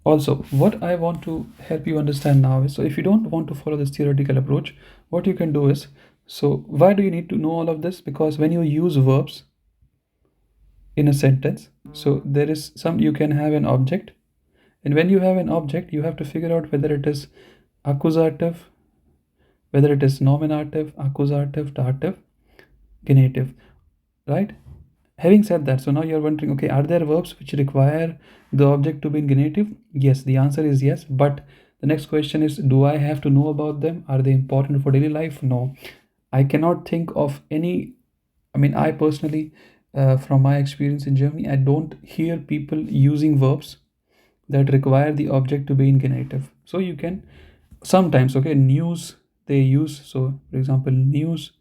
Also, what I want to help you understand now is, so if you don't want to follow this theoretical approach, what you can do is, so why do you need to know all of this? Because when you use verbs in a sentence, so there is some, you can have an object, and when you have an object, you have to figure out whether it is accusative, whether it is nominative, accusative, dative, genitive, right? Having said that, so now you're wondering, okay, are there verbs which require the object to be in genitive? Yes, the answer is yes. But the next question is, do I have to know about them? Are they important for daily life? No. I cannot think of any. I mean, I personally, from my experience in Germany, I don't hear people using verbs that require the object to be in genitive. So you can sometimes, okay, news they use. So, for example, news,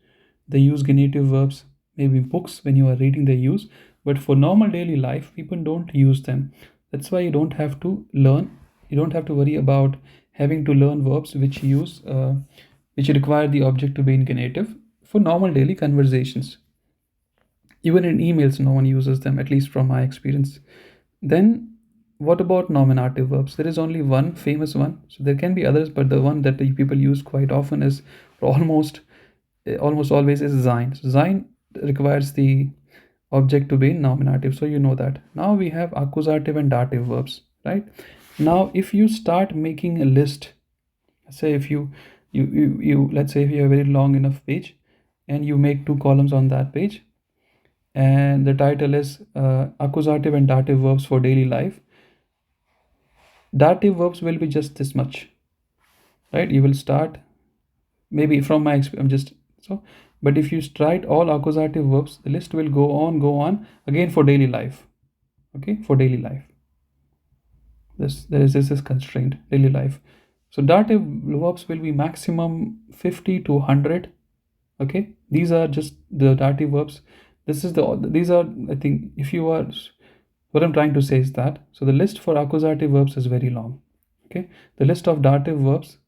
they use genitive verbs. Maybe books, when you are reading, they use. But for normal daily life, people don't use them. That's why you don't have to learn. You don't have to worry about having to learn verbs which require the object to be in genitive for normal daily conversations. Even in emails, no one uses them, at least from my experience. Then, what about nominative verbs? There is only one famous one. So there can be others, but the one that the people use quite often is almost almost always is sein. So sein requires the object to be in nominative. So you know that. Now we have accusative and dative verbs, right? Now, if you start making a list, say if you let's say if you have a very long enough page and you make two columns on that page, and the title is accusative and dative verbs for daily life. Dative verbs will be just this much, right? You will start, maybe from my experience, I'm just so, but if you write all accusative verbs, the list will go on again for daily life. Okay, for daily life. This is constraint, daily life. So dative verbs will be maximum 50 to 100. Okay, these are just the dative verbs. These are, I think, if you are, what I'm trying to say is that, so the list for accusative verbs is very long. Okay, the list of dative verbs,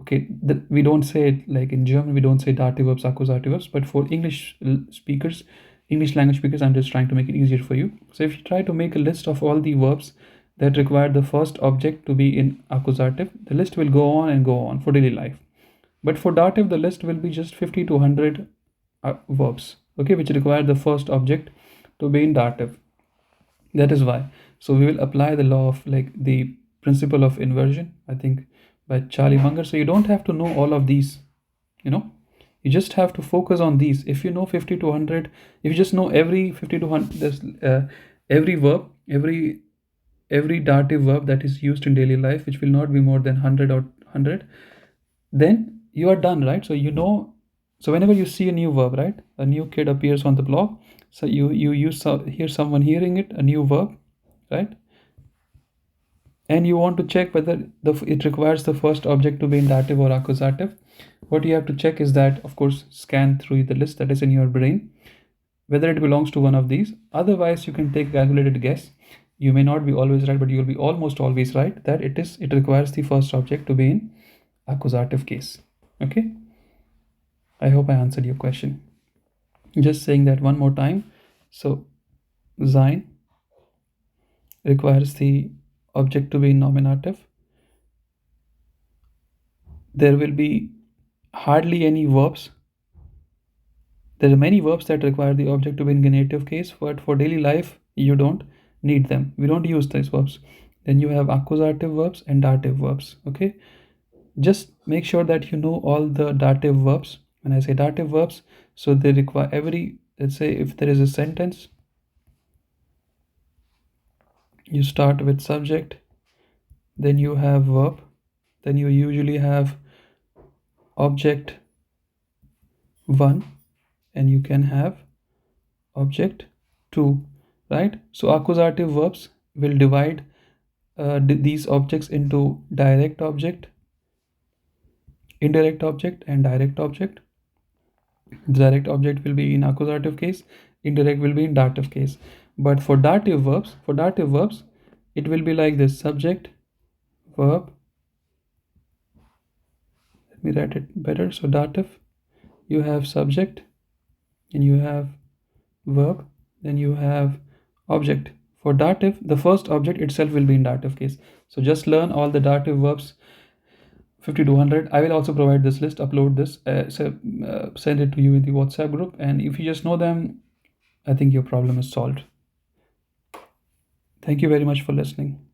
okay, we don't say it like in German, we don't say dative verbs, accusative verbs, but for English speakers, English language speakers, I'm just trying to make it easier for you. So if you try to make a list of all the verbs that require the first object to be in accusative, the list will go on and go on for daily life. But for dative, the list will be just 50 to 100 verbs, okay, which require the first object to be in dative. That is why. So we will apply the law of, like, the principle of inversion, I think, by Charlie Munger. So you don't have to know all of these, you know. You just have to focus on these. If you know 50 to 100, if you just know every 50 to 100, every verb, every dative verb that is used in daily life, which will not be more than 100 or 100, then you are done, right? So you know, so whenever you see a new verb, right, a new kid appears on the block, so hear someone hearing it, a new verb, right, and you want to check whether it requires the first object to be in dative or accusative. What you have to check is that, of course, scan through the list that is in your brain whether it belongs to one of these. Otherwise, you can take a calculated guess. You may not be always right, but you will be almost always right that it requires the first object to be in accusative case. Okay, I hope I answered your question. Just saying that one more time. So sein requires the object to be in nominative. There will be hardly any verbs. There are many verbs that require the object to be in genitive case, but for daily life, you don't need them. We don't use these verbs. Then you have accusative verbs and dative verbs. Okay, just make sure that you know all the dative verbs. When I say dative verbs, so they require every, let's say if there is a sentence, you start with subject, then you have verb, then you usually have object 1, and you can have object 2, right? So accusative verbs will divide these objects into direct object, indirect object, and direct object. The direct object will be in accusative case, indirect will be in dative case. But for dative verbs, it will be like this: subject, verb. Let me write it better. So dative, you have subject, and you have verb, then you have object For dative, the first object itself will be in dative case. So just learn all the dative verbs 50 to 100. I will also provide this list, upload this, send it to you in the WhatsApp group. And if you just know them, I think your problem is solved. Thank you very much for listening.